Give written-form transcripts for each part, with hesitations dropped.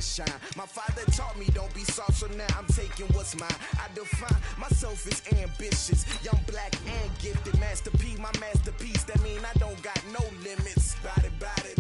shine. My father taught me don't be soft, so now I'm taking what's mine. I define myself as ambitious, young, black, and gifted. Master P, my masterpiece, that mean I don't got no limits. Bout it,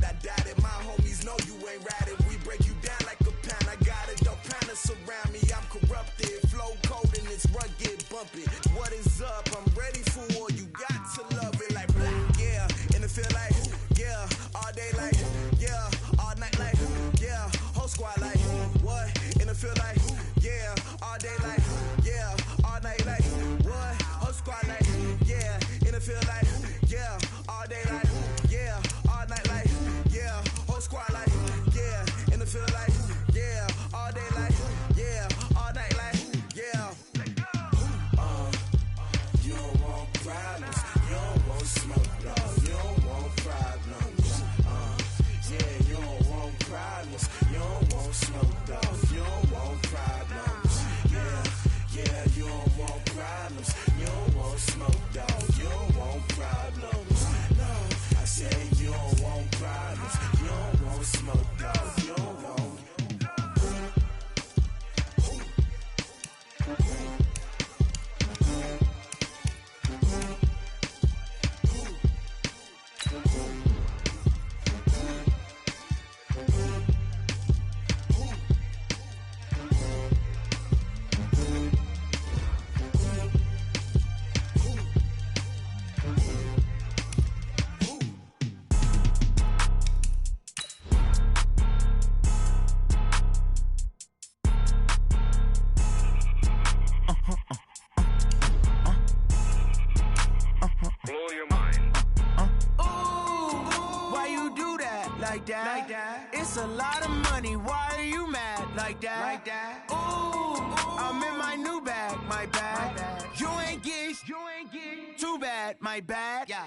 I doubt it. My homies know you ain't ratted. We break you down like a pound. I got it, don't pound us around me. I'm corrupted, flow cold and it's rugged, bumpy. What is up? I'm ready for war. You got to love it like black, yeah. And it feel like, yeah, all day like, yeah, all night like, yeah, whole squad like, what? And it feel like, yeah, all day like, yeah, all night like, what? Whole squad like, yeah, and it feel like, yeah, all day like, yeah, all night like, yeah, whole squad like, yeah, and it feel like, yeah, all day like, yeah, all night like, yeah. You don't want problems, you don't want smoke, no, you don't want problems. Yeah, you don't want problems, you don't want smoke, dog, you don't want problems. Yeah, you don't want problems, you don't want smoke, dog, you don't want problems. No, I said you don't want problems, you don't want smoke, dog, you don't want. It's a lot of money, why are you mad like that? Ooh, I'm in my new bag, my bad. You ain't get too bad, my bad. Yeah.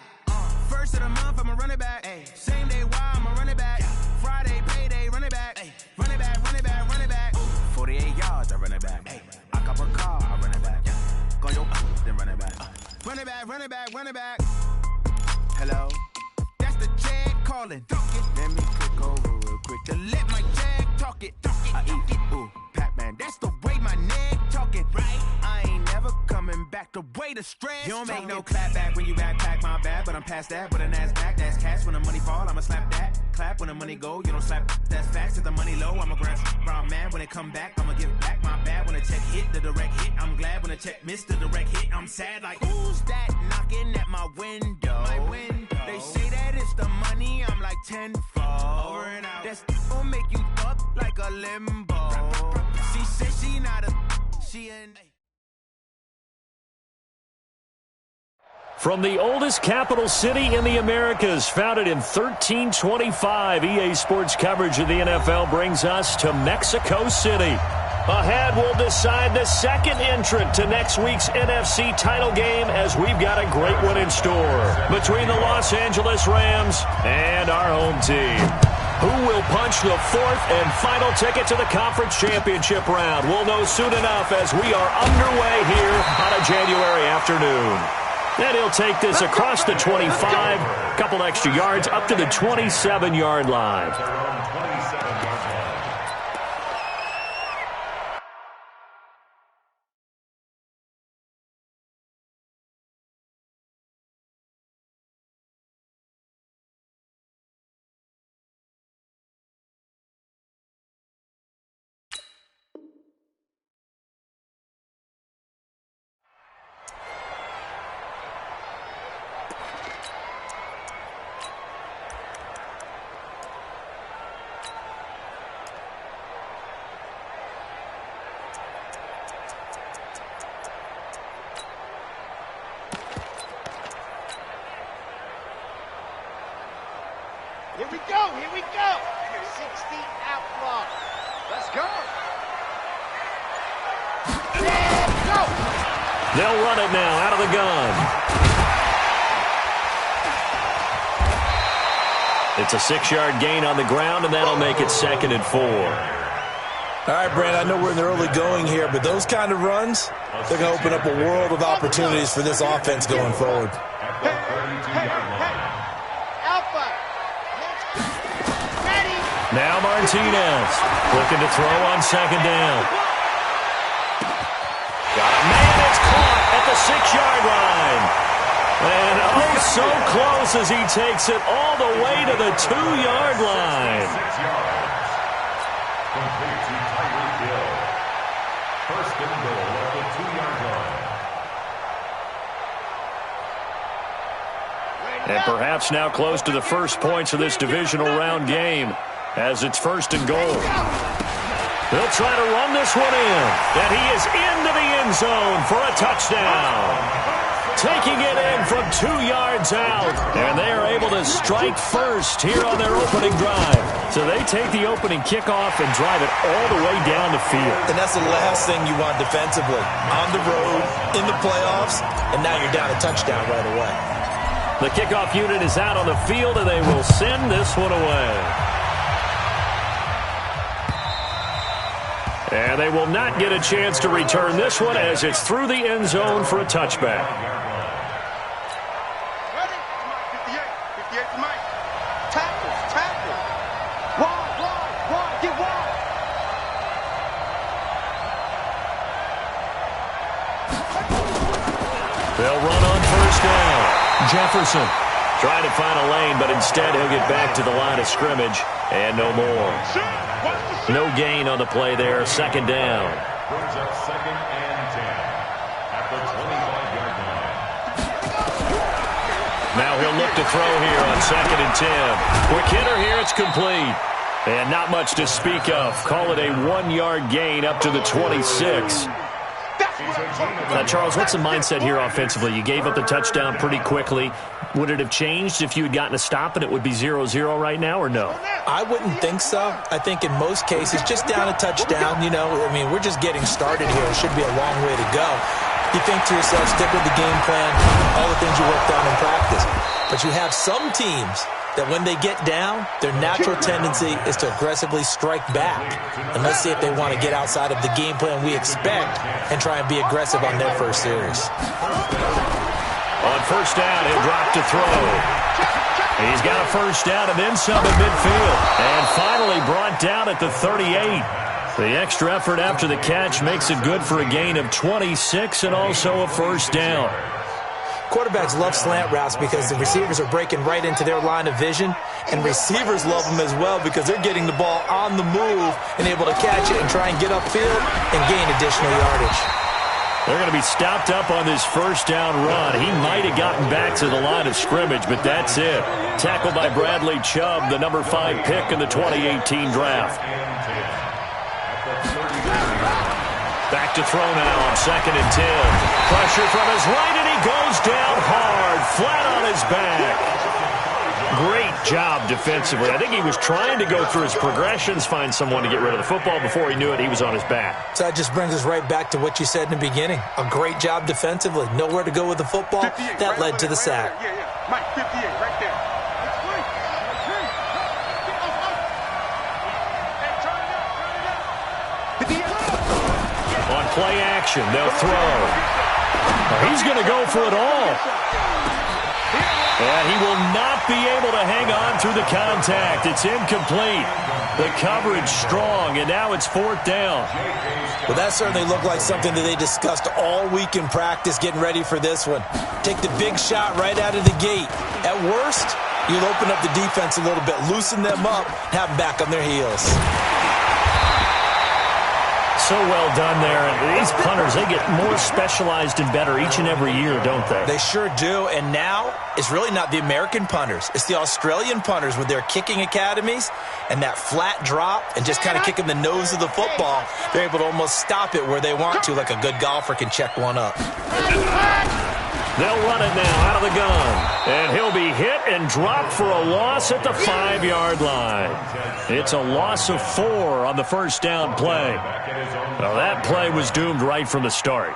First of the month, I'ma run it back. Ay. Same day, why I'ma run it back. Friday, payday, run it back. Ay. Run it back, run it back, run it back. 48 yards, I run it back. Ay. I cop a car, I run it back. Go your then run it back. Run it back, run it back, run it back. Hello? That's the jag calling. Let me click over real quick to let my jag talk it. I eat it, ooh, Pac-Man. That's the way my neck talking, right? I ain't never coming back the way the stress. You don't make no clap back when you backpack, my bad, but I'm past that with a NASDAQ. That's cash when the money fall, I'ma slap that. Clap when the money go, you don't slap. That's facts. If the money low, I'ma grab brown man. When it come back, I'ma give back my bad. When the check hit, the direct hit, I'm glad. When the check missed the direct hit, I'm sad. Like, who's that knocking at my window? My window. They say that it's the money, I'm like tenfold. Over and out. That's gon' make you up like a limbo. She said she not a, she ain't. From the oldest capital city in the Americas, founded in 1325, EA Sports coverage of the NFL brings us to Mexico City. Ahead, we'll decide the second entrant to next week's NFC title game as we've got a great one in store between the Los Angeles Rams and our home team. Who will punch the fourth and final ticket to the conference championship round? We'll know soon enough as we are underway here on a January afternoon. And he'll take this across the 25, a couple extra yards up to the 27-yard line. Here we go. 60 out block. Let's go. And go. They'll run it now out of the gun. It's a 6-yard gain on the ground, and that'll make it 2nd and 4. All right, Brent, I know we're in the early going here, but those kind of runs, they're going to open up a world of opportunities for this offense going forward. Hey. Alpha. Ready. Now Martinez looking to throw on second down. Got a man, it's caught at the 6-yard line. And oh, so close as he takes it all the way to the 2-yard line. 6 yards. Complete to Tyreek Hill. First and goal at the 2-yard line. And perhaps now close to the first points of this divisional round game as it's first and goal. They'll try to run this one in. And he is into the end zone for a touchdown. Taking it in from 2 yards out. And they are able to strike first here on their opening drive. So they take the opening kickoff and drive it all the way down the field. And that's the last thing you want defensively. On the road, in the playoffs, and now you're down a touchdown right away. The kickoff unit is out on the field, and they will send this one away. And they will not get a chance to return this one as it's through the end zone for a touchback. They'll run on first down. Jefferson trying to find a lane, but instead he'll get back to the line of scrimmage and no more. No gain on the play there. Second down. Brings up 2nd and 10 at the 25-yard line. Now he'll look to throw here on 2nd and 10. Quick hitter here. It's complete. And not much to speak of. Call it a 1-yard gain up to the 26. Charles, what's the mindset here offensively? You gave up the touchdown pretty quickly. Would it have changed if you had gotten a stop and it would be 0-0 right now, or no? I wouldn't think so. I think in most cases, just down a touchdown, we're just getting started here. It should be a long way to go. You think to yourself, stick with the game plan, all the things you worked on in practice. But you have some teams that when they get down, their natural tendency is to aggressively strike back. And let's see if they want to get outside of the game plan we expect and try and be aggressive on their first series. On first down, he'll drop to throw. He's got a first down and then some at midfield. And finally brought down at the 38. The extra effort after the catch makes it good for a gain of 26 and also a first down. Quarterbacks love slant routes because the receivers are breaking right into their line of vision, and receivers love them as well because they're getting the ball on the move and able to catch it and try and get upfield and gain additional yardage. They're going to be stopped up on this first down run. He might have gotten back to the line of scrimmage, but that's it. Tackled by Bradley Chubb, the number 5 pick in the 2018 draft. Back to throw now on 2nd and 10. Pressure from his right, and he goes down hard, flat on his back. Great job defensively. I think he was trying to go through his progressions, find someone to get rid of the football. Before he knew it, he was on his back. So that just brings us right back to what you said in the beginning. A great job defensively. Nowhere to go with the football. That led to the sack. Mike, 58, right there. On play action, they'll throw. He's going to go for it all. And he will not be able to hang on through the contact. It's incomplete. The coverage strong, and now it's 4th down. Well, that certainly looked like something that they discussed all week in practice getting ready for this one. Take the big shot right out of the gate. At worst, you'll open up the defense a little bit, loosen them up, have them back on their heels. So well done there. And these punters, they get more specialized and better each and every year, don't they? They sure do. And now it's really not the American punters. It's the Australian punters with their kicking academies and that flat drop and just kind of kicking the nose of the football. They're able to almost stop it where they want to, like a good golfer can check one up. They'll run it now out of the gun. And he'll be hit and dropped for a loss at the 5-yard line. It's a loss of 4 on the first down play. Well, that play was doomed right from the start.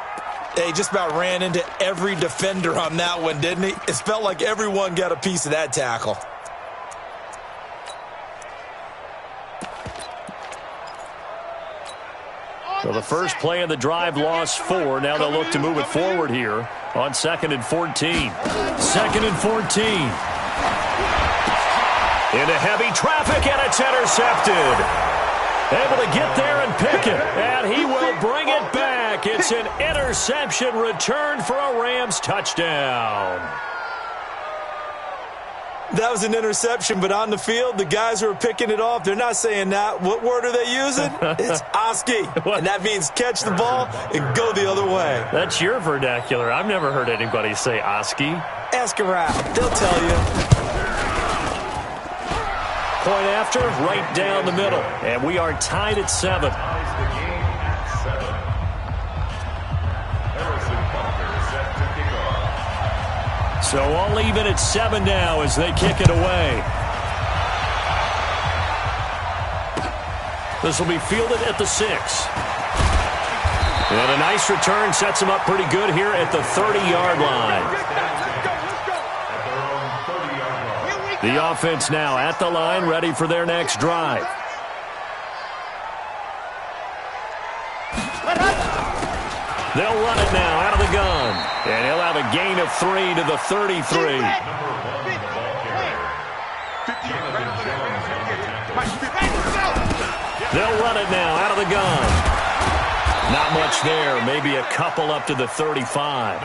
He just about ran into every defender on that one, didn't he? It felt like everyone got a piece of that tackle. So the first play of the drive lost 4. Now they'll look to move it forward here on 2nd and 14. 2nd and 14. Into heavy traffic, and it's intercepted. Able to get there and pick it, and he will bring it back. It's an interception return for a Rams touchdown. That was an interception, but on the field, the guys who are picking it off, they're not saying that. What word are they using? It's Oski, and that means catch the ball and go the other way. That's your vernacular. I've never heard anybody say Oski. Ask around. They'll tell you. Point after, right down the middle. And we are tied at 7. So all even at 7 now as they kick it away. This will be fielded at the 6. And a nice return sets him up pretty good here at the 30-yard line. The offense now at the line, ready for their next drive. They'll run it now out of the gun. And he'll have a gain of 3 to the 33. They'll run it now out of the gun. Not much there. Maybe a couple up to the 35.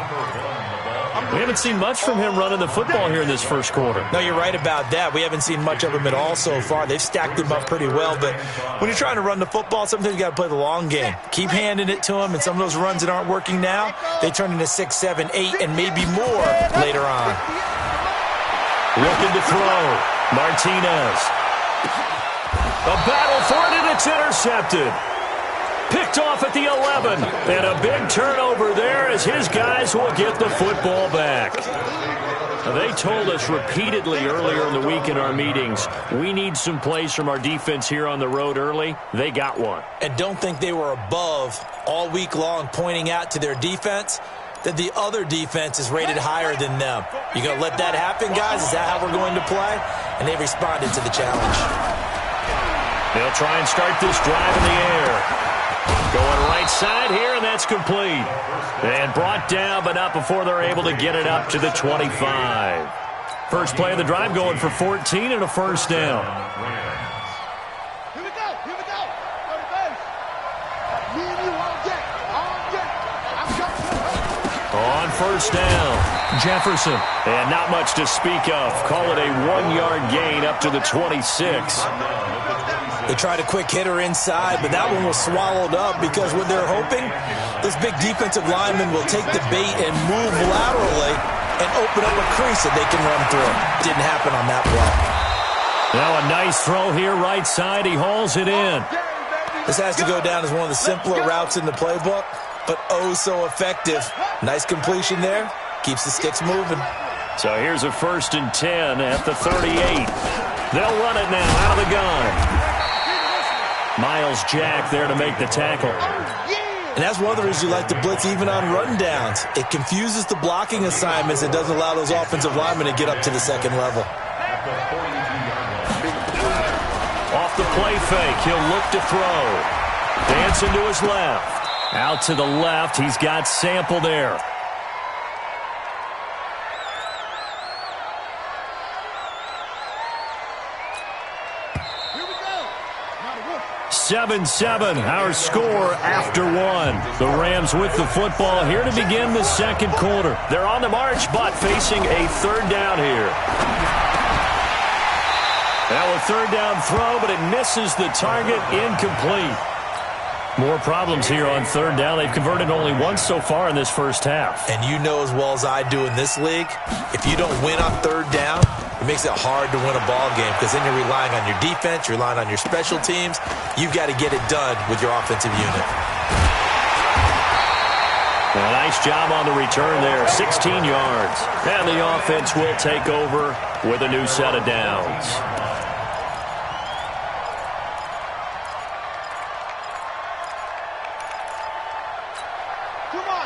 We haven't seen much from him running the football here in this first quarter. No, you're right about that. We haven't seen much of him at all so far. They've stacked him up pretty well, but when you're trying to run the football, sometimes you got to play the long game. Keep handing it to him, and some of those runs that aren't working now, they turn into 6, 7, 8, and maybe more later on. Looking to throw. Martinez. A battle for it, and it's intercepted. Picked off at the 11. And a big turnover there as his guys will get the football back. They told us repeatedly earlier in the week in our meetings, we need some plays from our defense here on the road early. They got one. And don't think they were above all week long pointing out to their defense that the other defense is rated higher than them. You going to let that happen, guys? Is that how we're going to play? And they responded to the challenge. They'll try and start this drive in the air. Going right side here, and that's complete. And brought down, but not before they're able to get it up to the 25. First play of the drive going for 14 and a first down. Here we go. Go to base. Me and you on deck. I'm coming. On first down, Jefferson. And not much to speak of. Call it a 1-yard gain up to the 26. They tried a quick hitter inside, but that one was swallowed up because what they're hoping, this big defensive lineman will take the bait and move laterally and open up a crease that they can run through. Didn't happen on that play. Now a nice throw here right side. He hauls it in. This has to go down as one of the simpler routes in the playbook, but oh so effective. Nice completion there. Keeps the sticks moving. So here's a 1st and 10 at the 38. They'll run it now out of the gun. Miles Jack there to make the tackle. And that's one of the reasons you like to blitz even on rundowns. It confuses the blocking assignments and doesn't allow those offensive linemen to get up to the second level. Off the play fake, he'll look to throw. Dancing to his left. Out to the left, he's got Sample there. 7-7, our score after 1. The Rams with the football here to begin the second quarter. They're on the march, but facing a third down here. Now a third down throw, but it misses the target, incomplete. More problems here on third down. They've converted only once so far in this first half. And you know as well as I do in this league, if you don't win on third down, it makes it hard to win a ball game because then you're relying on your defense, you're relying on your special teams. You've got to get it done with your offensive unit. A nice job on the return there, 16 yards. And the offense will take over with a new set of downs.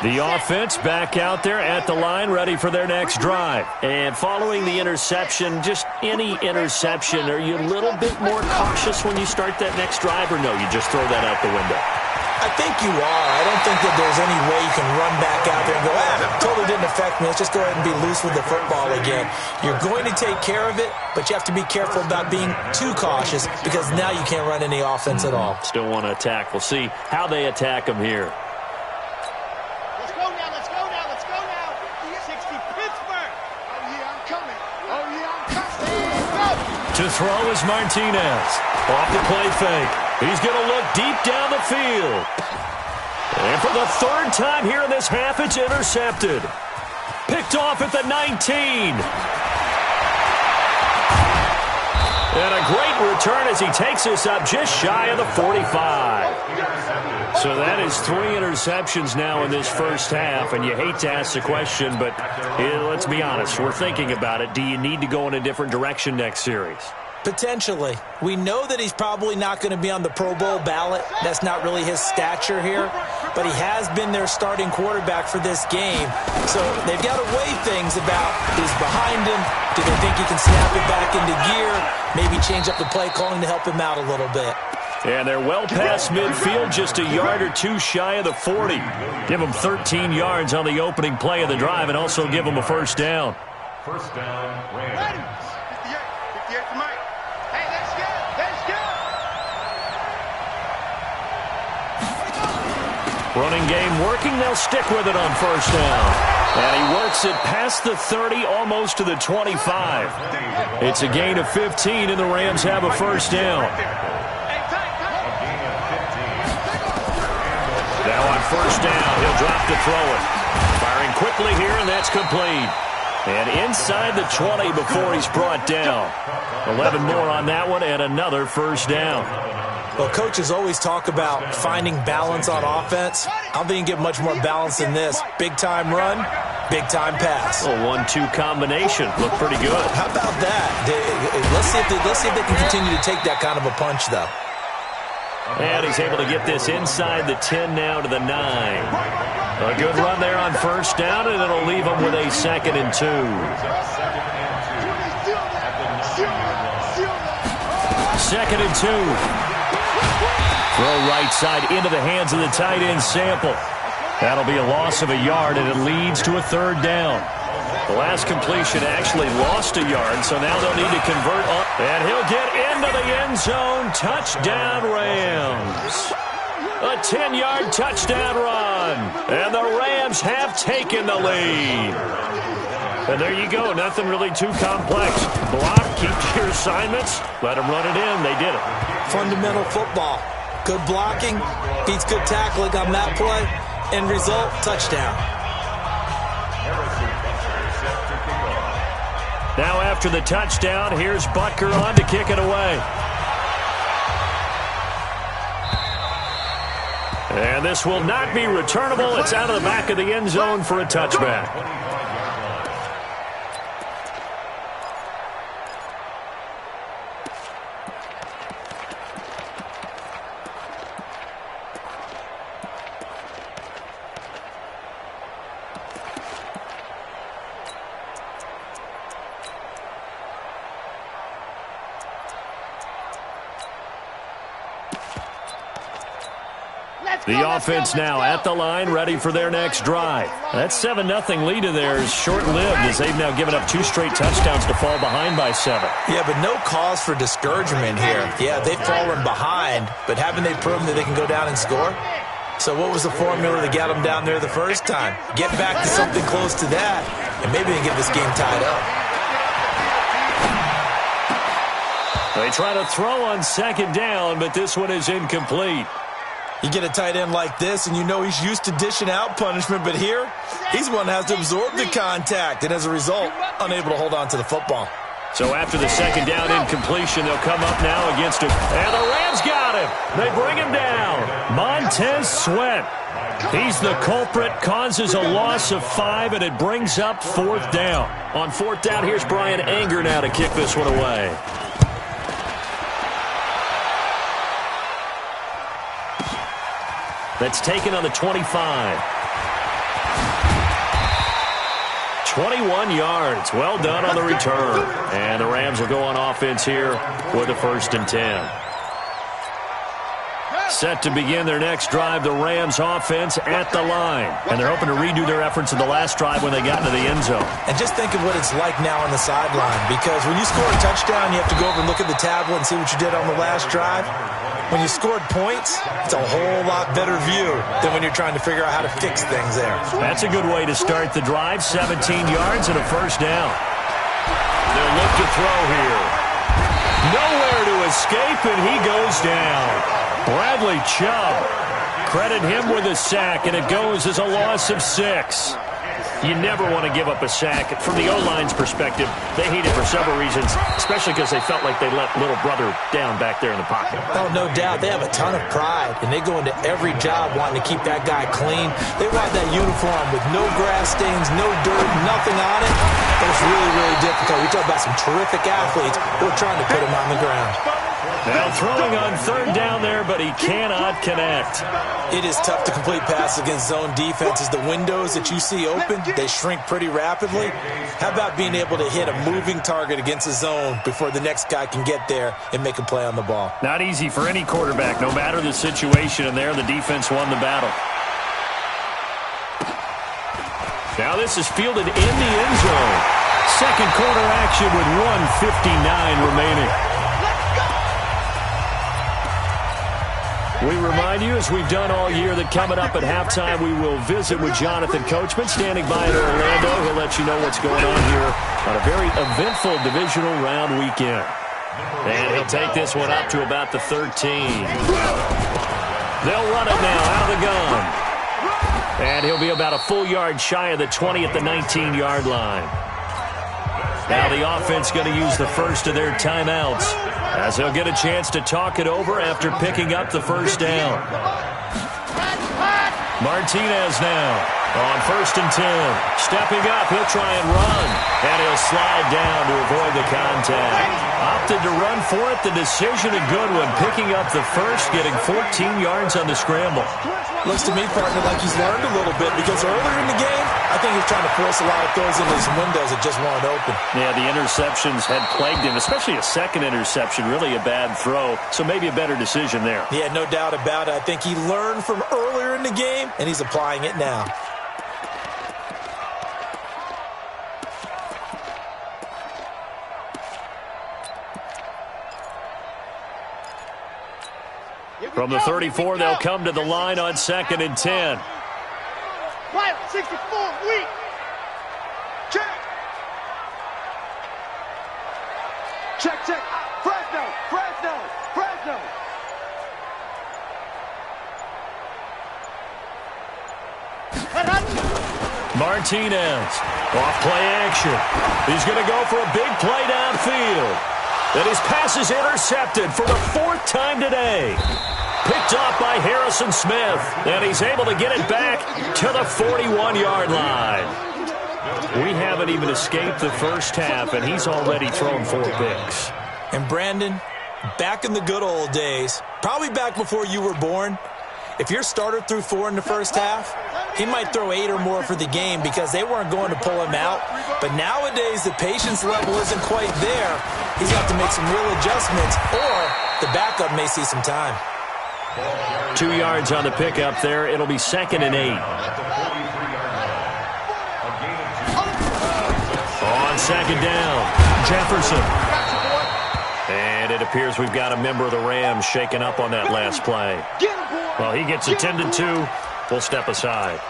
The offense back out there at the line, ready for their next drive. And following the interception, just any interception, are you a little bit more cautious when you start that next drive, or no, you just throw that out the window? I think you are. I don't think that there's any way you can run back out there and go, totally didn't affect me. Let's just go ahead and be loose with the football again. You're going to take care of it, but you have to be careful about being too cautious because now you can't run any offense at all. Still want to attack. We'll see how they attack them here. Let's go now, let's go now, let's go now. 60 Pittsburgh. Oh, yeah, I'm coming. Oh, yeah, I'm coming. To throw is Martinez. Off the play fake. He's going to look deep down the field. And for the third time here in this half, it's intercepted. Picked off at the 19. And a great return as he takes us up just shy of the 45. So that is 3 interceptions now in this first half, and you hate to ask the question, but let's be honest, we're thinking about it. Do you need to go in a different direction next series? Potentially. We know that he's probably not going to be on the Pro Bowl ballot. That's not really his stature here. But he has been their starting quarterback for this game. So they've got to weigh things about who's behind him. Do they think he can snap it back into gear? Maybe change up the play calling to help him out a little bit. And they're well past midfield, just a yard or two shy of the 40. Give them 13 yards on the opening play of the drive and also give them a first down. First down, Rams. 58 to Mike. Hey, that's good. That's good. Running game working. They'll stick with it on first down. And he works it past the 30, almost to the 25. It's a gain of 15, and the Rams have a first down. Now on first down, he'll drop to throw it. Firing quickly here, and that's complete. And inside the 20 before he's brought down. 11 more on that one, and another first down. Well, coaches always talk about finding balance on offense. I don't think you can get much more balance than this. Big-time run, big-time pass. A 1-2 combination. Looked pretty good. How about that? Let's see if they can continue to take that kind of a punch, though. And he's able to get this inside the 10 now to the 9. A good run there on first down, and it'll leave him with a 2nd and 2. 2nd and 2. Throw right side into the hands of the tight end Sample. That'll be a loss of a yard, and it leads to a 3rd down. The last completion actually lost a yard, so now they'll need to convert on. And he'll get into the end zone. Touchdown, Rams. A 10-yard touchdown run. And the Rams have taken the lead. And there you go. Nothing really too complex. Block, keep your assignments, let them run it in. They did it. Fundamental football. Good blocking, beats good tackling on that play. End result, touchdown. Now after the touchdown, here's Butker on to kick it away. And this will not be returnable. It's out of the back of the end zone for a touchback. The offense now at the line, ready for their next drive. That 7-0 lead of theirs short-lived as they've now given up 2 straight touchdowns to fall behind by 7. Yeah, but no cause for discouragement here. Yeah, they've fallen behind, but haven't they proven that they can go down and score? So what was the formula that got them down there the first time? Get back to something close to that, and maybe they get this game tied up. They try to throw on 2nd down, but this one is incomplete. You get a tight end like this, and you know he's used to dishing out punishment, but here, he's one that has to absorb the contact, and as a result, unable to hold on to the football. So after the 2nd down incompletion, they'll come up now against him. And the Rams got him. They bring him down. Montez Sweat. He's the culprit, causes a loss of 5, and it brings up 4th down. On 4th down, here's Brian Anger now to kick this one away. That's taken on the 25. 21 yards. Well done on the return. And the Rams will go on offense here with a 1st and 10. Set to begin their next drive, the Rams offense at the line. And they're hoping to redo their efforts in the last drive when they got into the end zone. And just think of what it's like now on the sideline, because when you score a touchdown, you have to go over and look at the tablet and see what you did on the last drive. When you scored points, it's a whole lot better view than when you're trying to figure out how to fix things there. That's a good way to start the drive. 17 yards and a first down. They'll look to throw here. Nowhere to escape, and he goes down. Bradley Chubb. Credit him with a sack, and it goes as a loss of 6. You never want to give up a sack. From the O-line's perspective, they hate it for several reasons, especially because they felt like they let little brother down back there in the pocket. Oh, no doubt. They have a ton of pride, and they go into every job wanting to keep that guy clean. They want that uniform with no grass stains, no dirt, nothing on it. But it's really, really difficult. We talk about some terrific athletes who are trying to put him on the ground. Now throwing on third down there, but he cannot connect. It is tough to complete passes against zone defenses. The windows that you see open, they shrink pretty rapidly. How about being able to hit a moving target against a zone before the next guy can get there and make a play on the ball? Not easy for any quarterback, no matter the situation, and there the defense won the battle. Now this is fielded in the end zone. Second quarter action with 1:59 remaining. We remind you, as we've done all year, that coming up at halftime, we will visit with Jonathan Coachman, standing by in Orlando. He'll let you know what's going on here on a very eventful divisional round weekend. And he'll take this one up to about the 13. They'll run it now out of the gun. And he'll be about a full yard shy of the 20 at the 19-yard line. Now the offense going to use the first of their timeouts, as they'll get a chance to talk it over after picking up the first down. Martinez now on 1st and 10. Stepping up, he'll try and run. And he'll slide down to avoid the contact. Opted to run for it. The decision a good one. Picking up the first, getting 14 yards on the scramble. Looks to me, partner, like he's learned a little bit, because earlier in the game, I think he's trying to force a lot of throws into his windows that just weren't open. Yeah, the interceptions had plagued him, especially a second interception, really a bad throw. So maybe a better decision there. Yeah, no doubt about it. I think he learned from earlier in the game, and he's applying it now. From the 34, they'll come to the line on 2nd and 10. Right, 64, weak. Check. Check, check. Fresno, Fresno, Fresno. Martinez, off play action. He's going to go for a big play downfield. And his pass is intercepted for the 4th time today. Picked off by Harrison Smith. And he's able to get it back to the 41-yard line. We haven't even escaped the first half, and he's already thrown 4 picks. And Brandon, back in the good old days, probably back before you were born, if your starter threw 4 in the first half, he might throw 8 or more for the game because they weren't going to pull him out. But nowadays, the patience level isn't quite there. He's got to make some real adjustments, or the backup may see some time. 2 yards on the pickup there. It'll be 2nd and 8. On 2nd down, Jefferson. And it appears we've got a member of the Rams shaken up on that last play. Well, he gets attended to. We'll step aside.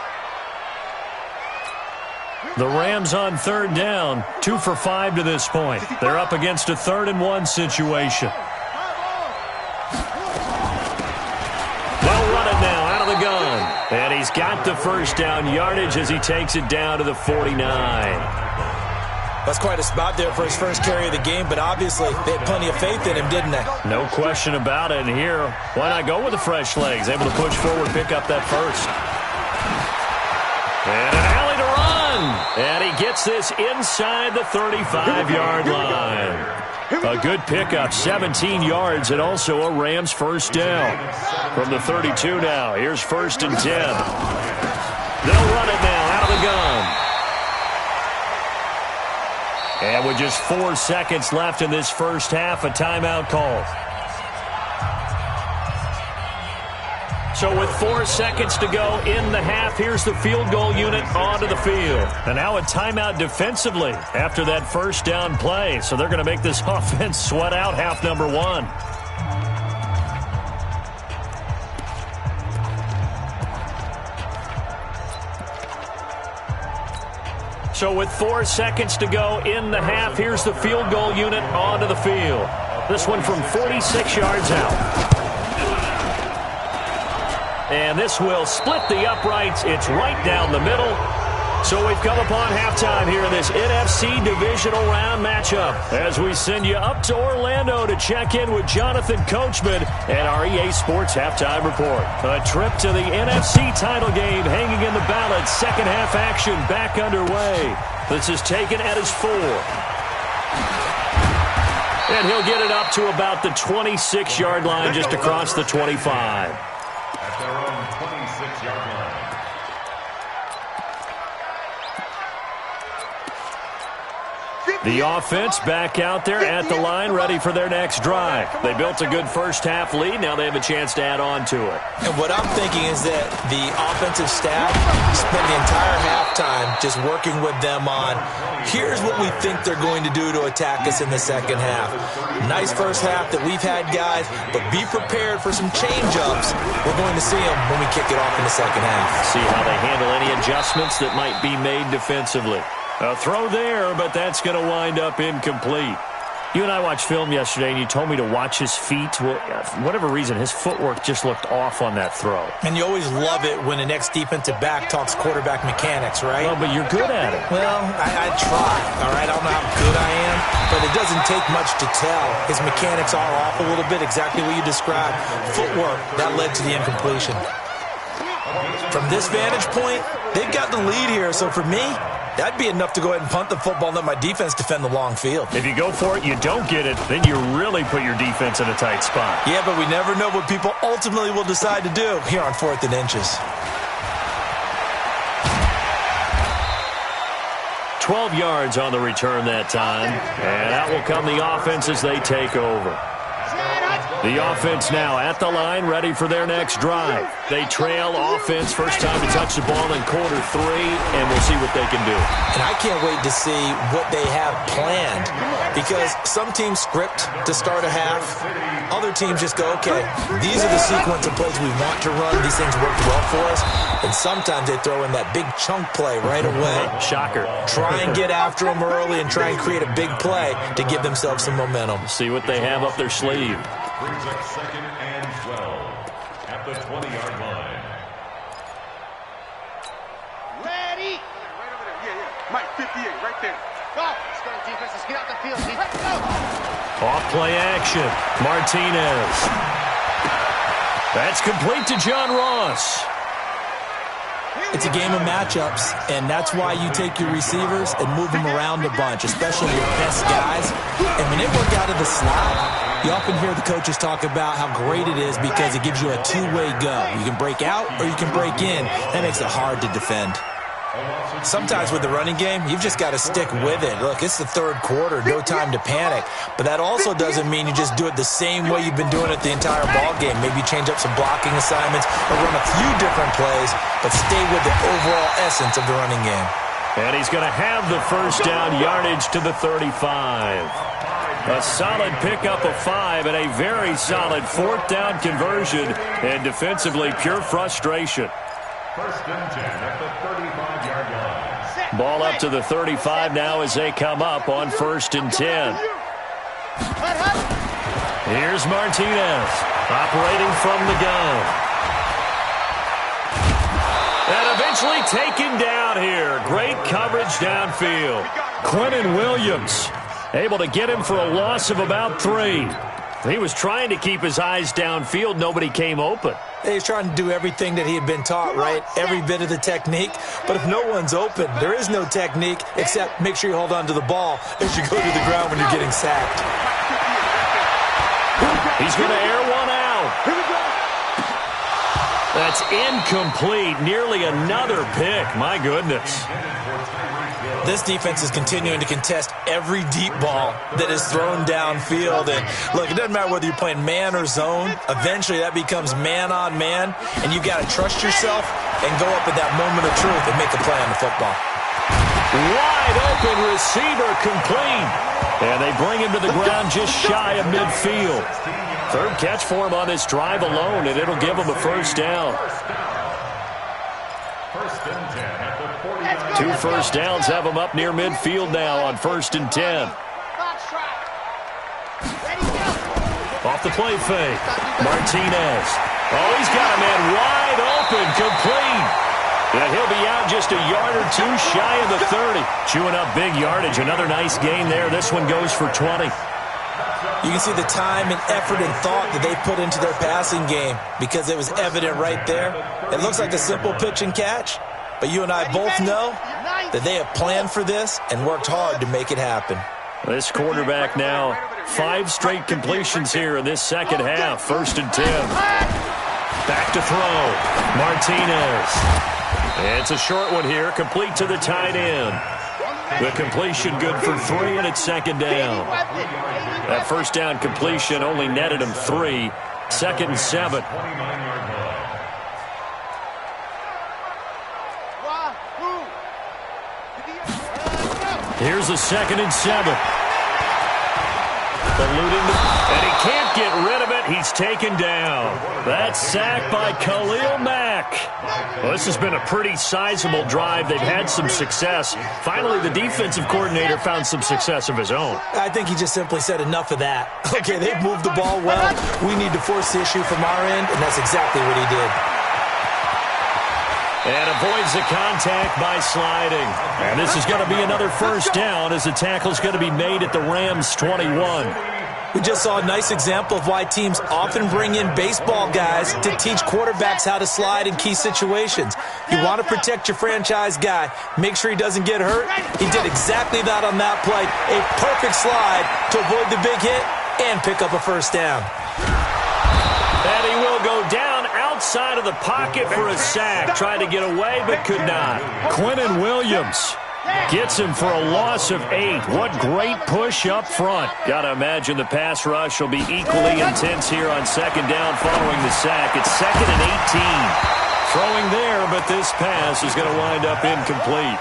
The Rams on 3rd down, 2 for 5 to this point. They're up against a 3rd and 1 situation. They'll run it now out of the gun. And he's got the first down yardage as he takes it down to the 49. That's quite a spot there for his first carry of the game, but obviously they had plenty of faith in him, didn't they? No question about it. And here, why not go with the fresh legs? Able to push forward, pick up that first. And an alley to run. And he gets this inside the 35-yard line. A good pickup, 17 yards, and also a Rams first down. From the 32 now, here's 1st and 10. They'll run it now out of the gun. And with just 4 seconds left in this first half, a timeout call. So with 4 seconds to go in the half, here's the field goal unit onto the field. And now a timeout defensively after that first down play. So they're going to make this offense sweat out half number 1. So with 4 seconds to go in the half, here's the field goal unit onto the field. This one from 46 yards out. And this will split the uprights. It's right down the middle. So we've come upon halftime here in this NFC Divisional Round matchup as we send you up to Orlando to check in with Jonathan Coachman and our EA Sports Halftime Report. A trip to the NFC title game hanging in the balance. Second half action back underway. This is taken at his 4. And he'll get it up to about the 26-yard line just across the 25. At their own 26-yard line. The offense back out there at the line, ready for their next drive. They built a good first-half lead. Now they have a chance to add on to it. And what I'm thinking is that the offensive staff spent the entire halftime just working with them on, here's what we think they're going to do to attack us in the second half. Nice first half that we've had, guys, but be prepared for some change-ups. We're going to see them when we kick it off in the second half. See how they handle any adjustments that might be made defensively. A throw there, but that's going to wind up incomplete. You and I watched film yesterday, and you told me to watch his feet. Well, for whatever reason, his footwork just looked off on that throw. And you always love it when the next defensive back talks quarterback mechanics, right? Well, but you're good at it. Well, I try, all right? I don't know how good I am, but it doesn't take much to tell. His mechanics are off a little bit, exactly what you described. Footwork, that led to the incompletion. From this vantage point, they've got the lead here, so for me, that'd be enough to go ahead and punt the football and let my defense defend the long field. If you go for it, you don't get it, then you really put your defense in a tight spot. Yeah, but we never know what people ultimately will decide to do here on 4th and inches. 12 yards on the return that time. And out will come the offense as they take over. The offense now at the line, ready for their next drive. They trail offense, first time to touch the ball in quarter 3, and we'll see what they can do. And I can't wait to see what they have planned, because some teams script to start a half. Other teams just go, okay, these are the sequence of plays we want to run. These things work well for us. And sometimes they throw in that big chunk play right away. Shocker. Try and get after them early and try and create a big play to give themselves some momentum. See what they have up their sleeve. Brings up 2nd and 12 at the 20-yard line. Ready? Right over there. Yeah. Mike, 58, right there. Go. Let's go, defense. Let's get out the field. Let's go. Off play action. Martinez. That's complete to John Ross. It's a game of matchups, and that's why you take your receivers and move them around a bunch, especially your best guys. And when they work out of the slot, you often hear the coaches talk about how great it is because it gives you a two-way go. You can break out or you can break in. That makes it hard to defend. Sometimes with the running game, you've just got to stick with it. Look, it's the third quarter, no time to panic. But that also doesn't mean you just do it the same way you've been doing it the entire ball game. Maybe change up some blocking assignments or run a few different plays, but stay with the overall essence of the running game. And he's going to have the first down yardage to the 35. A solid pickup of 5 and a very solid 4th down conversion. And defensively, pure frustration. 1st and 10 at the 35-yard line. Ball up to the 35 now as they come up on 1st and 10. Here's Martinez operating from the gun. And eventually taken down here. Great coverage downfield. Quentin Williams able to get him for a loss of about 3. He was trying to keep his eyes downfield. Nobody came open. He's trying to do everything that he had been taught, right? Every bit of the technique. But if no one's open, there is no technique except make sure you hold on to the ball as you go to the ground when you're getting sacked. He's going to air one out. That's incomplete. Nearly another pick. My goodness. This defense is continuing to contest every deep ball that is thrown downfield. And look, it doesn't matter whether you're playing man or zone. Eventually that becomes man on man, and you've got to trust yourself and go up at that moment of truth and make a play on the football. Wide open receiver complete. And they bring him to the ground just shy of midfield. Third catch for him on this drive alone, and it'll give him a first down. Two first downs have him up near midfield now on 1st and 10. Off the play fake. Martinez. Oh, he's got a man wide open, complete. And he'll be out just a yard or two shy of the 30. Chewing up big yardage. Another nice gain there. This one goes for 20. You can see the time and effort and thought that they put into their passing game because it was evident right there. It looks like a simple pitch and catch, but you and I both know that they have planned for this and worked hard to make it happen. This quarterback now, 5 straight completions here in this second half. 1st and 10. Back to throw. Martinez. It's a short one here, complete to the tight end. The completion good for 3, and it's 2nd down. That first down completion only netted him 3. 2nd and 7. Here's a 2nd and 7. Eluding, and he can't get rid of it. He's taken down. That's sacked by Khalil Mack. Well, this has been a pretty sizable drive. They've had some success. Finally, the defensive coordinator found some success of his own. I think he just simply said enough of that. Okay, they've moved the ball well. We need to force the issue from our end, and that's exactly what he did. And avoids the contact by sliding. And this is going to be another first down as the tackle's going to be made at the Rams' 21. We just saw a nice example of why teams often bring in baseball guys to teach quarterbacks how to slide in key situations. You want to protect your franchise guy. Make sure he doesn't get hurt. He did exactly that on that play. A perfect slide to avoid the big hit and pick up a first down. And he will go down outside of the pocket for a sack. Tried to get away but could not. Quinnen Williams gets him for a loss of 8. What great push up front. Got to imagine the pass rush will be equally intense here on 2nd down following the sack. It's 2nd and 18. Throwing there, but this pass is going to wind up incomplete.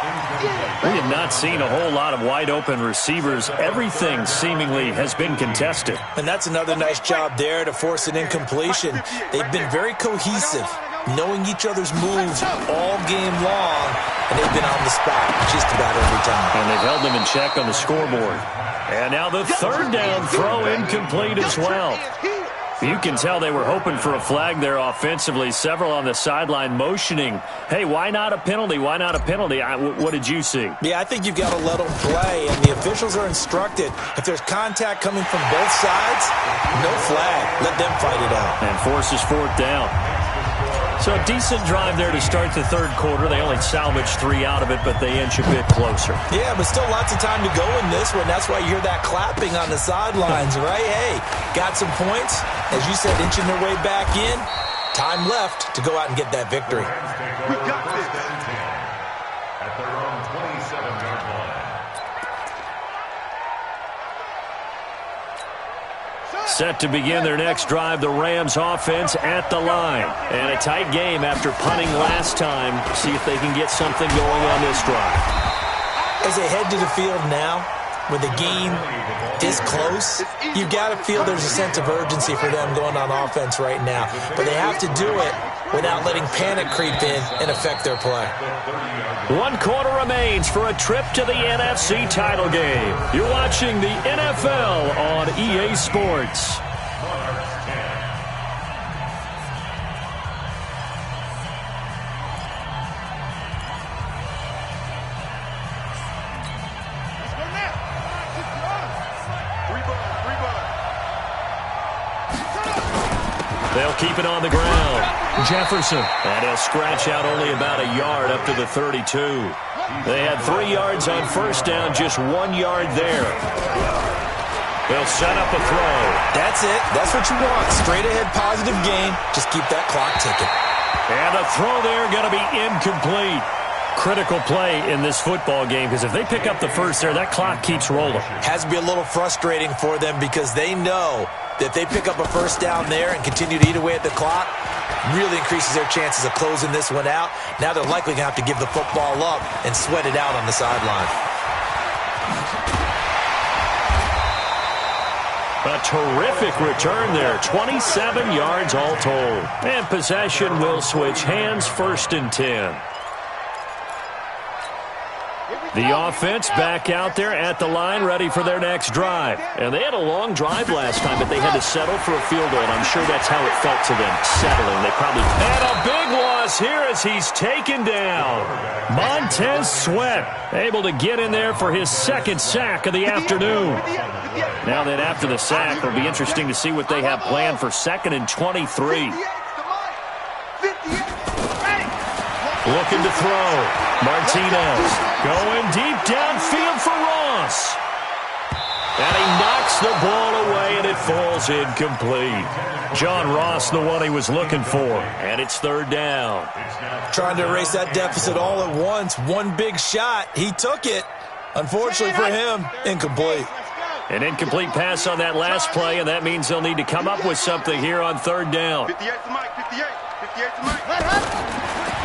We have not seen a whole lot of wide-open receivers. Everything seemingly has been contested. And that's another nice job there to force an incompletion. They've been very cohesive, knowing each other's moves all game long, and they've been on the spot just about every time. And they've held them in check on the scoreboard. And now the 3rd down throw incomplete as well. You can tell they were hoping for a flag there offensively. Several on the sideline motioning, hey, why not a penalty? Why not a penalty? What did you see? Yeah, I think you've got to let them play, and the officials are instructed. If there's contact coming from both sides, no flag. Let them fight it out. And forces 4th down. So a decent drive there to start the 3rd quarter. They only salvaged 3 out of it, but they inch a bit closer. Yeah, but still lots of time to go in this one. That's why you hear that clapping on the sidelines, right? Hey, got some points. As you said, inching their way back in. Time left to go out and get that victory. We got this. At their own 27-yard line. Set to begin their next drive, the Rams offense at the line. And a tight game after punting last time. See if they can get something going on this drive. As they head to the field now, with the game this close, you've got to feel there's a sense of urgency for them going on offense right now. But they have to do it without letting panic creep in and affect their play. 1 quarter remains for a trip to the NFC title game. You're watching the NFL on EA Sports. They'll keep it on the ground. Jefferson. And he'll scratch out only about a yard up to the 32. They had 3 yards on first down, just 1 yard there. They'll set up a throw. That's it. That's what you want. Straight ahead positive gain. Just keep that clock ticking. And a throw there going to be incomplete. Critical play in this football game, because if they pick up the first there, that clock keeps rolling. Has to be a little frustrating for them because they know that if they pick up a first down there and continue to eat away at the clock, really increases their chances of closing this one out. Now they're likely going to have to give the football up and sweat it out on the sideline. A terrific return there. 27 yards all told. And possession will switch hands, 1st and 10. The offense back out there at the line, ready for their next drive. And they had a long drive last time, but they had to settle for a field goal, and I'm sure that's how it felt to them, settling. They probably... And a big loss here as he's taken down. Montez Sweat able to get in there for his 2nd sack of the afternoon. Now that after the sack, it'll be interesting to see what they have planned for 2nd and 23. Looking to throw. Martinez going deep downfield for Ross. And he knocks the ball away, and it falls incomplete. John Ross, the one he was looking for. And it's 3rd down. Trying to erase that deficit all at once. One big shot. He took it. Unfortunately for him, incomplete. An incomplete pass on that last play, and that means they'll need to come up with something here on 3rd down. 58 to Mike, 58 to Mike.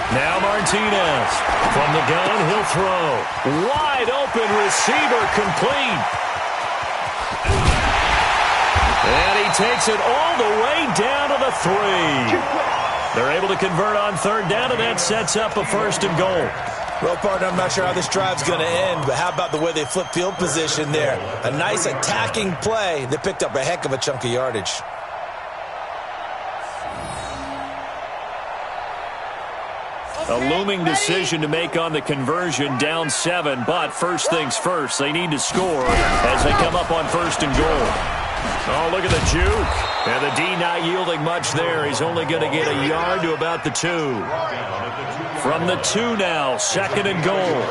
Now Martinez. From the gun, he'll throw. Wide open receiver, complete. And he takes it all the way down to the 3. They're able to convert on 3rd down, and that sets up a 1st and goal. Well, partner, I'm not sure how this drive's going to end, but how about the way they flip field position there? A nice attacking play that picked up a heck of a chunk of yardage. A looming decision to make on the conversion, down 7, but first things first, they need to score as they come up on 1st and goal. Oh, look at the juke. And the D not yielding much there. He's only going to get a yard to about the 2. From the 2 now, 2nd and goal.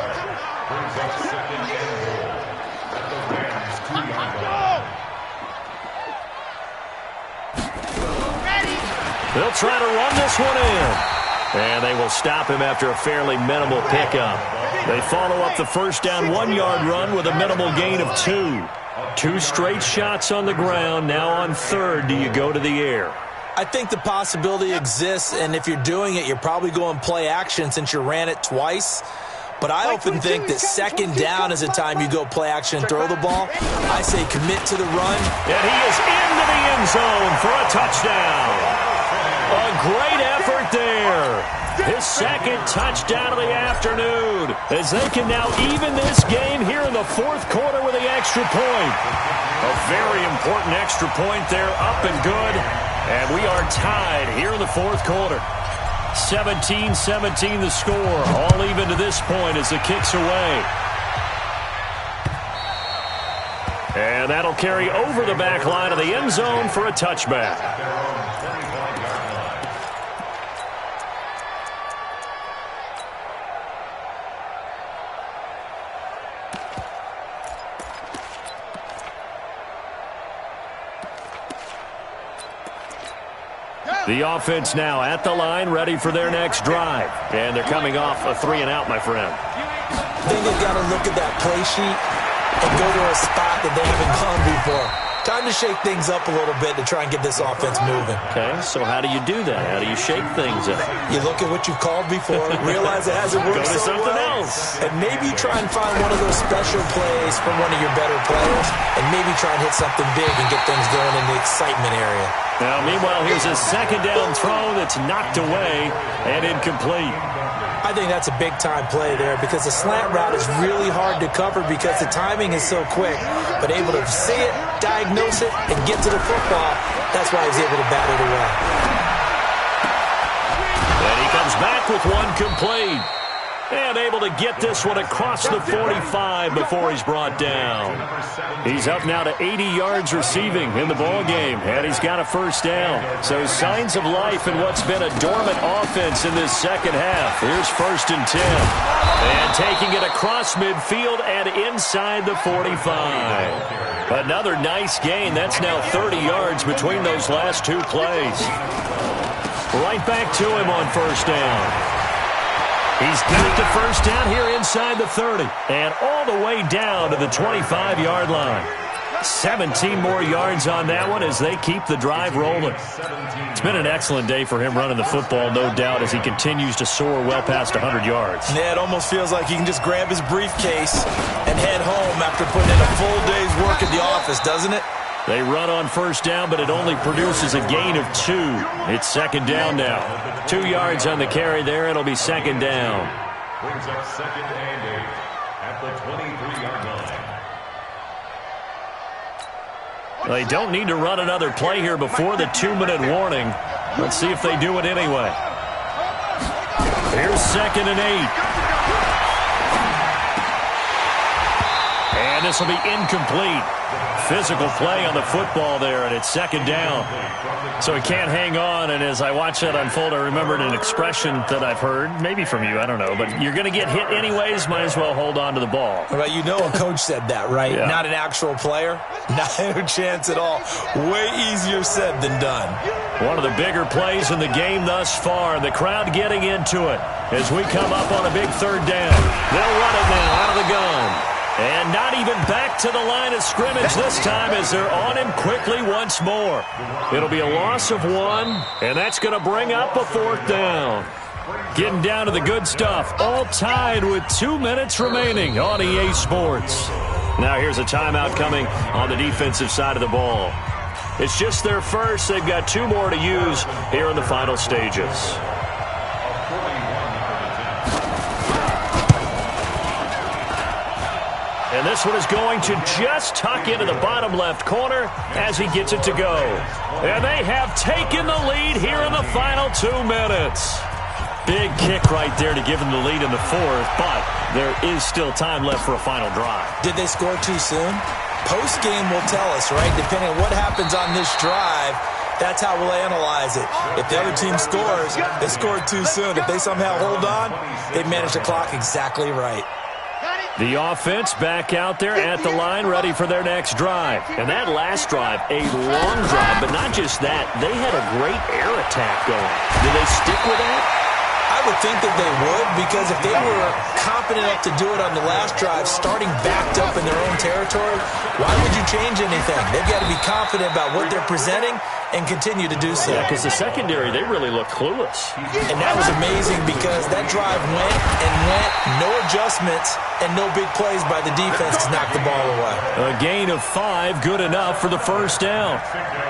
They'll try to run this one in. And they will stop him after a fairly minimal pickup. They follow up the 1st down 1-yard run with a minimal gain of 2. 2 straight shots on the ground. Now on 3rd, do you go to the air? I think the possibility exists, and if you're doing it, you're probably going play action since you ran it twice. But I often think that 2nd down is the time you go play action and throw the ball. I say commit to the run. And he is into the end zone for a touchdown. A great effort there. His 2nd touchdown of the afternoon as they can now even this game here in the 4th quarter with the extra point. A very important extra point there, up and good. And we are tied here in the 4th quarter. 17-17 the score, all even to this point as the kick's away. And that'll carry over the back line of the end zone for a touchback. The offense now at the line, ready for their next drive. And they're coming off a 3-and-out, my friend. I think they've got to look at that play sheet and go to a spot that they haven't gone before. Time to shake things up a little bit to try and get this offense moving. Okay, so how do you do that? How do you shake things up? You look at what you've called before, realize it hasn't worked Go to so something well, else. and maybe try and find one of those special plays from one of your better players, and maybe try and hit something big and get things going in the excitement area. Now, meanwhile, here's a 2nd down throw that's knocked away and incomplete. I think that's a big-time play there because the slant route is really hard to cover because the timing is so quick. But able to see it, diagnose it, and get to the football, that's why he's able to bat it away. And he comes back with one complete. And able to get this one across the 45 before he's brought down. He's up now to 80 yards receiving in the ballgame, and he's got a 1st down. So signs of life in what's been a dormant offense in this 2nd half. Here's 1st and 10. And taking it across midfield and inside the 45. Another nice gain. That's now 30 yards between those last 2 plays. Right back to him on 1st down. He's got the first down here inside the 30 and all the way down to the 25-yard line. 17 more yards on that one as they keep the drive rolling. It's been an excellent day for him running the football, no doubt, as he continues to soar well past 100 yards. Yeah, it almost feels like he can just grab his briefcase and head home after putting in a full day's work at the office, doesn't it? They run on first down, but it only produces a gain of 2. It's second down now. 2 yards on the carry there. It'll be second down. Brings up second and 8 at the 23-yard line. They don't need to run another play here before the 2-minute warning. Let's see if they do it anyway. Here's second and 8. And this will be incomplete. Physical play on the football there, and it's second down. So he can't hang on, and as I watch that unfold, I remembered an expression that I've heard, maybe from you, I don't know, but you're going to get hit anyways, might as well hold on to the ball. Well, you know a coach said that, right? Yeah. Not an actual player? Not a chance at all. Way easier said than done. One of the bigger plays in the game thus far, and the crowd getting into it as we come up on a big third down. They'll run it now out of the gun. And not even back to the line of scrimmage this time as they're on him quickly once more. It'll be a loss of 1, and that's going to bring up a 4th down. Getting down to the good stuff, all tied with 2 minutes remaining on EA Sports. Now here's a timeout coming on the defensive side of the ball. It's just their first. They've got 2 more to use here in the final stages. And this one is going to just tuck into the bottom left corner as he gets it to go. And they have taken the lead here in the final 2 minutes. Big kick right there to give them the lead in the 4th, but there is still time left for a final drive. Did they score too soon? Post-game will tell us, right? Depending on what happens on this drive, that's how we'll analyze it. If the other team scores, they scored too soon. If they somehow hold on, they manage the clock exactly right. The offense back out there at the line, ready for their next drive. And that last drive, a long drive, but not just that. They had a great air attack going. Do they stick with that? I would think that they would, because if they were competent enough to do it on the last drive, starting backed up in their own territory, why would you change anything? They've got to be confident about what they're presenting and continue to do so. Yeah, because the secondary, they really look clueless. And that was amazing because that drive went and went, no adjustments, and no big plays by the defense to knock the ball away. A gain of 5, good enough for the first down.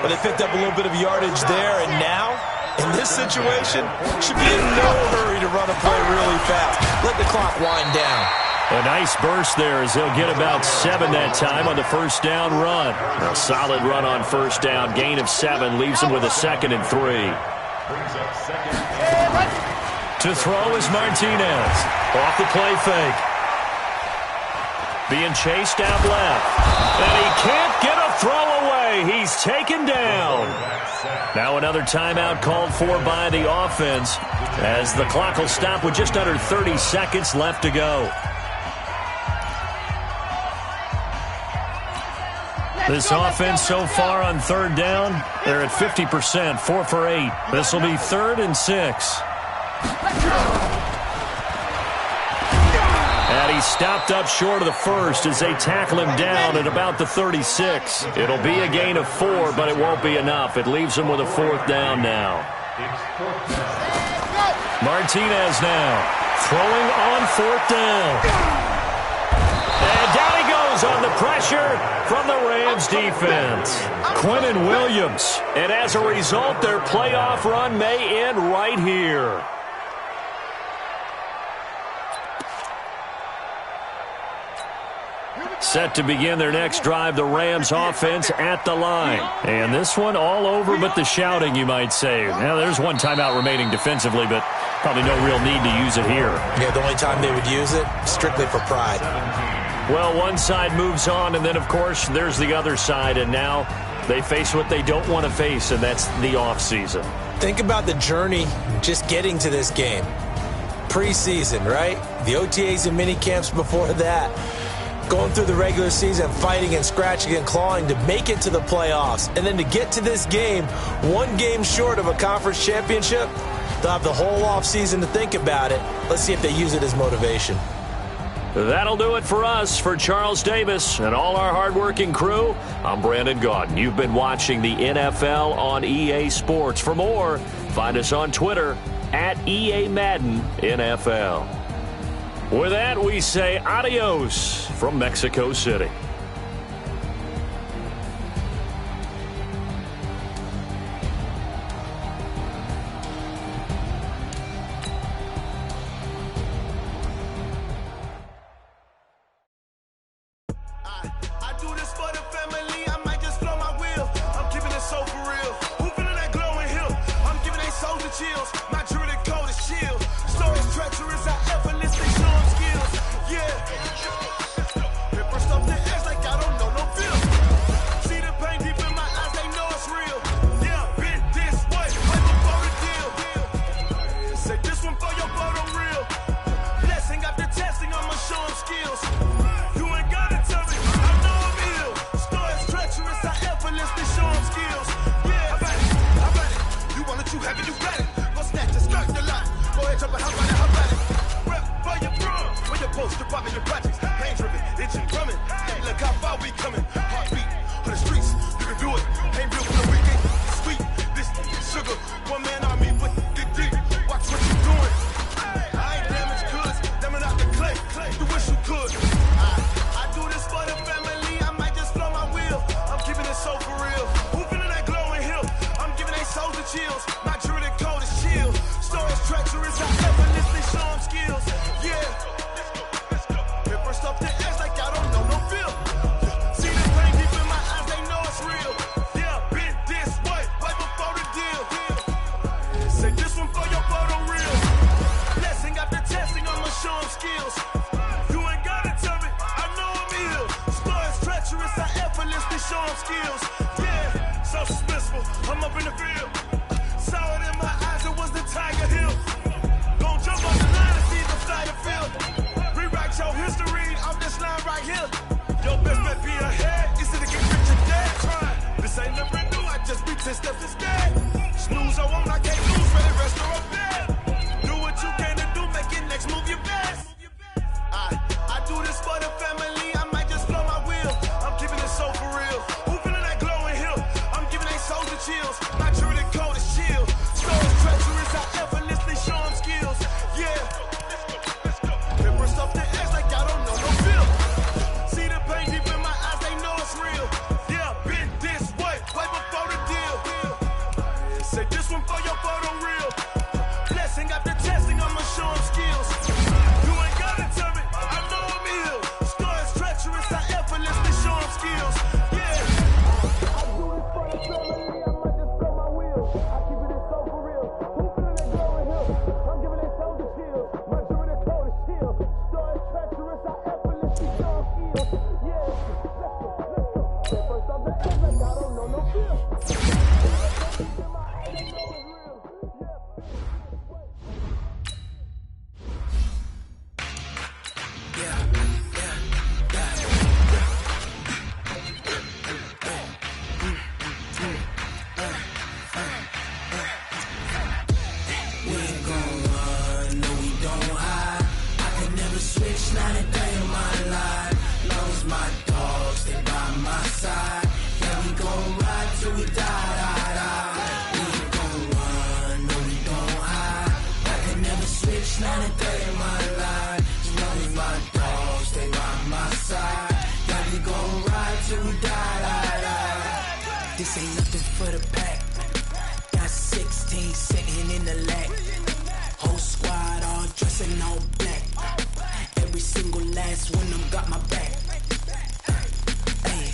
But they picked up a little bit of yardage there, and now, in this situation, should be in no hurry to run a play really fast. Let the clock wind down. A nice burst there as they'll get about 7 that time on the first down run. A solid run on first down. Gain of 7 leaves them with a 2nd and 3. To throw is Martinez. Off the play fake. Being chased out left. And he can't get a throw away. He's taken down. Now another timeout called for by the offense as the clock will stop with just under 30 seconds left to go. This offense so far on third down, they're at 50%, 4 for 8. This will be 3rd and 6. And he stopped up short of the first as they tackle him down at about the 36. It'll be a gain of 4, but it won't be enough. It leaves him with a 4th down now. Martinez now throwing on 4th down. And down he goes on the pressure from the Rams defense. Quinnen Williams. And as a result, their playoff run may end right here. Set to begin their next drive, the Rams offense at the line. And this one all over but the shouting, you might say. Now, there's one timeout remaining defensively, but probably no real need to use it here. Yeah, the only time they would use it, strictly for pride. Well, one side moves on, and then, of course, there's the other side, and now they face what they don't want to face, and that's the offseason. Think about the journey just getting to this game. Preseason, right? The OTAs and mini camps before that. Going through the regular season, fighting and scratching and clawing to make it to the playoffs. And then to get to this game, one game short of a conference championship, They'll have the whole offseason to think about it. Let's see if they use it as motivation. That'll do it for us. For Charles Davis and all our hardworking crew, I'm Brandon Gaudin. You've been watching the NFL on EA Sports. For more, find us on Twitter at EA Madden NFL. With that, we say adios from Mexico City. This ain't nothing for the pack. Got 16 sitting in the lag. Whole squad all dressing all black. Every single last one of them got my back. Hey,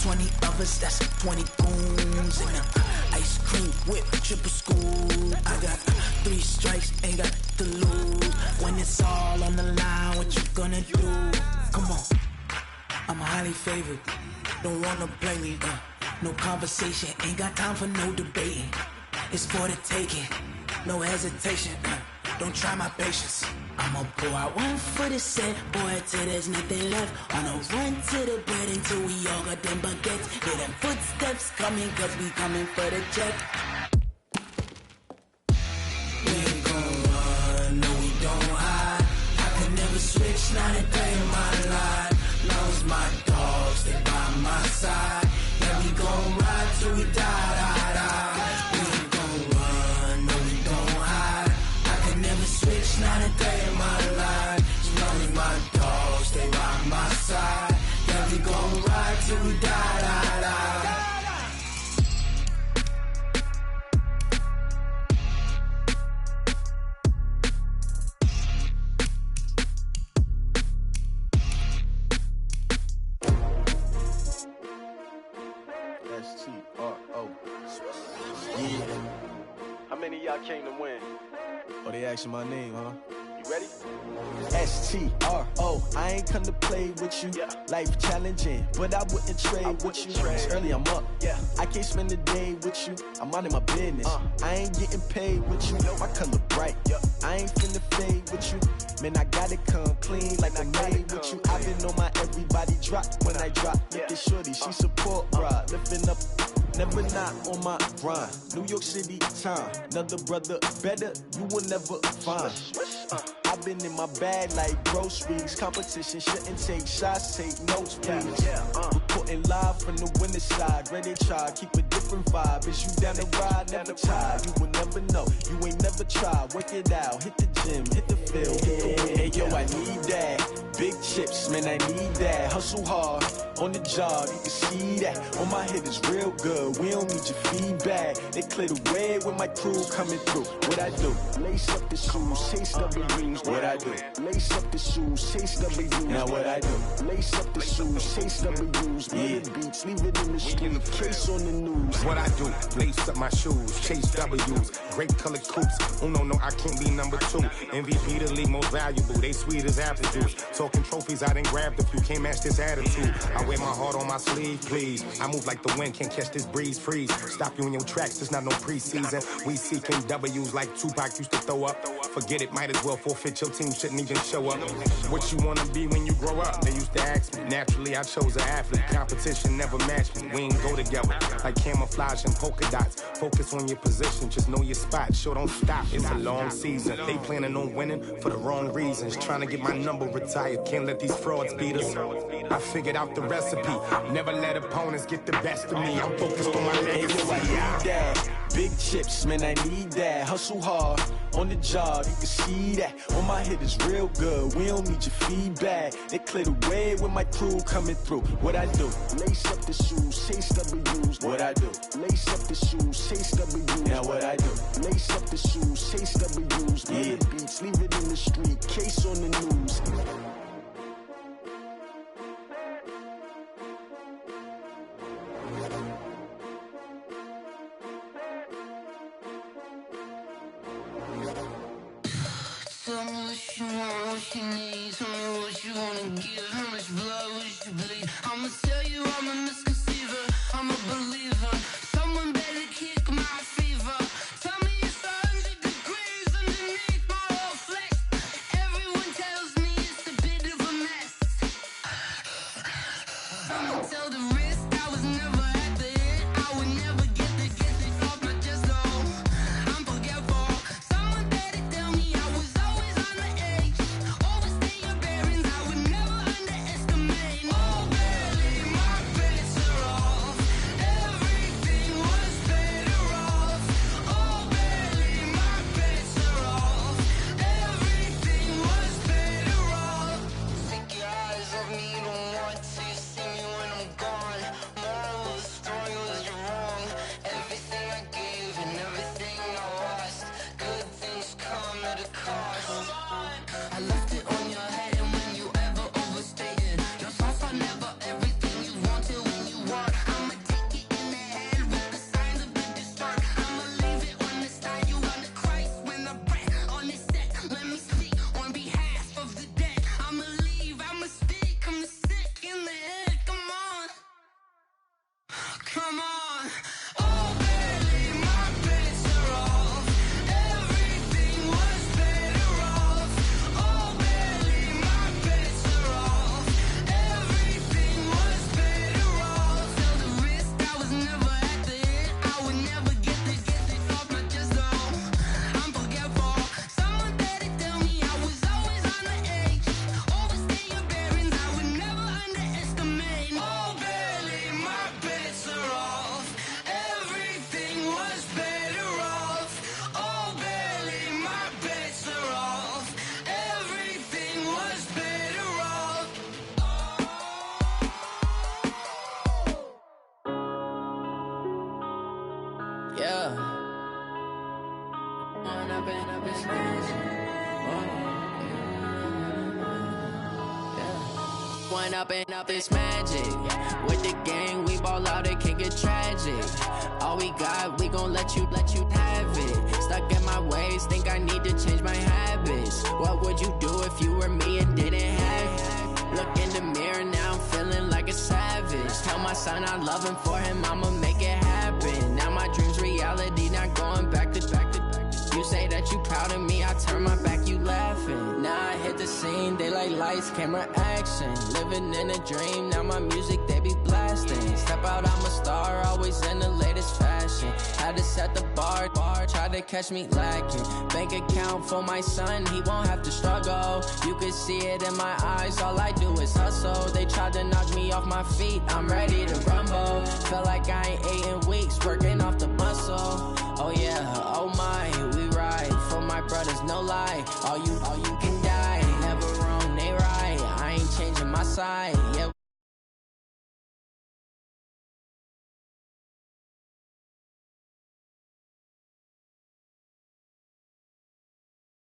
20 of us, that's 20 goons. And ice cream whip, triple school. I got 3 strikes, ain't got to lose. When it's all on the line, what you gonna do? Come on, I'm highly favored. Don't wanna play me, no conversation, ain't got time for no debating. It's for the taking, no hesitation, don't try my patience. I'ma pour out one for the set, boy, till there's nothing left. On a run to the bread until we all got them baguettes. Hear them footsteps coming, cause we coming for the check. We till we die, die, die. S-T-R-O. Yeah. How many of y'all came to win? Oh, they asking my name, huh? You ready? S-T-R-O. I ain't come to play with you. Yeah. Life challenging, but I wouldn't trade with you. It's early, I'm up. Yeah. I can't spend the day with you. I'm minding my business. I ain't getting paid with you. My color bright. Yeah. I ain't finna fade with you. Man, I gotta come clean like I made with you. I've been on my everybody drop when I drop. Look at shorty, she support ride. Lifting up, never not on my grind. New York City time, another brother better, you will never find. I've been in my bag like groceries. Competition shouldn't take shots, take notes, please. Reporting live from the winter side. Ready to try, keep a different vibe. Is you down to ride? Never tired. You will never know. You ain't never tried. Work it out. Hit the gym, hit the field. Hey yo, I need that. Big chips, man, I need that. Hustle hard on the job, you can see that. On my head is real good. We don't need your feedback. They clear the way with my crew coming through. What I do? Lace up the shoes, chase W's. What I do? Lace up the shoes, chase W's. Now what I do? Lace up the shoes, chase W's. Yeah. Beats, leave it in the street, case on the news. What I do? Lace up my shoes, chase W's. Grape colored coops. Uno, no, I can't be number 2. MVP the league most valuable. They sweet as apple juice. Talking trophies, I done grabbed a few. Can't match this attitude. I wear my heart on my sleeve, please. I move like the wind, can't catch this breeze, freeze. Stop you in your tracks, there's not no preseason. We seeking W's like Tupac used to throw up. Forget it, might as well forfeit, your team shouldn't even show up. What you wanna be when you grow up? They used to ask me. Naturally, I chose an athlete. Competition never matched me. We ain't go together. Like camouflage and polka dots. Focus on your position, just know your spot. Sure, don't stop, it's a long season. They planning on winning for the wrong reasons. Trying to get my number retired, can't let these frauds beat us. I figured out the recipe. Never let opponents get the best of me. I'm focused on my legacy. I need that. Big chips, man, I need that. Hustle hard on the job, you can see that. On my head is real good. We don't need your feedback. They clear the way with my crew coming through. What I do? Lace up the shoes, chase W's. What I do? Lace up the shoes, chase W's. Now what I do? Lace up the shoes, chase W's. Yeah. Beats, leave it in the street, case on the news. Tell me what you want, what you need. Tell me what you wanna give. How much blood would you bleed? I'ma tell you I'm a misconceiver. I'm a believer. Someone better kick my fever. Tell me it's 100 degrees underneath my whole flesh. Everyone tells me it's a bit of a mess. Someone tell the risk I was never at the hit. I would never get the off my chest though. I'm forgetful. Someone better tell me I was always on the edge. Overstay your bearings, I would never underestimate. Oh barely, my bets are off. Everything was better off. Oh barely, my bets are off. Everything was better off. Take your eyes off me, don't want to see me when I'm gone. Moral of the story was you're wrong. Everything I gave and everything I lost. Good things come at a cost. I left it on your head, and when you ever overstated, your thoughts are never everything you wanted when you want. I'ma take it in the head with the signs of the distort. I'ma leave it on the side. You on the Christ when the breath on this set. Let me speak on behalf of the dead. I'ma leave, I'ma speak. I'm the sick in the head. Come on, come on. Oh, barely, my bets are off. Everything was better off. Oh, barely. Growing up and up is magic. With the gang, we ball out, it can get tragic. All we got, we gon' let you have it. Stuck in my ways, think I need to change my habits. What would you do if you were me and didn't have it? Look in the mirror, now I'm feeling like a savage. Tell my son I love him, for him I'ma make it happen. Now my dream's reality, not going back to. You say that you proud of me, I turn my back, you laughing. Now I hit the scene, they like lights, camera, action. Living in a dream, now my music, they be blasting. Step out, I'm a star, always in the latest fashion. Had to set the bar, try to catch me lacking. Bank account for my son, he won't have to struggle. You can see it in my eyes, all I do is hustle. They tried to knock me off my feet, I'm ready to rumble. Felt like I ain't ate in weeks, working off the muscle. Oh yeah, oh my, we ride for my brothers, no lie. All you can die, never wrong, they right. I ain't changing my side.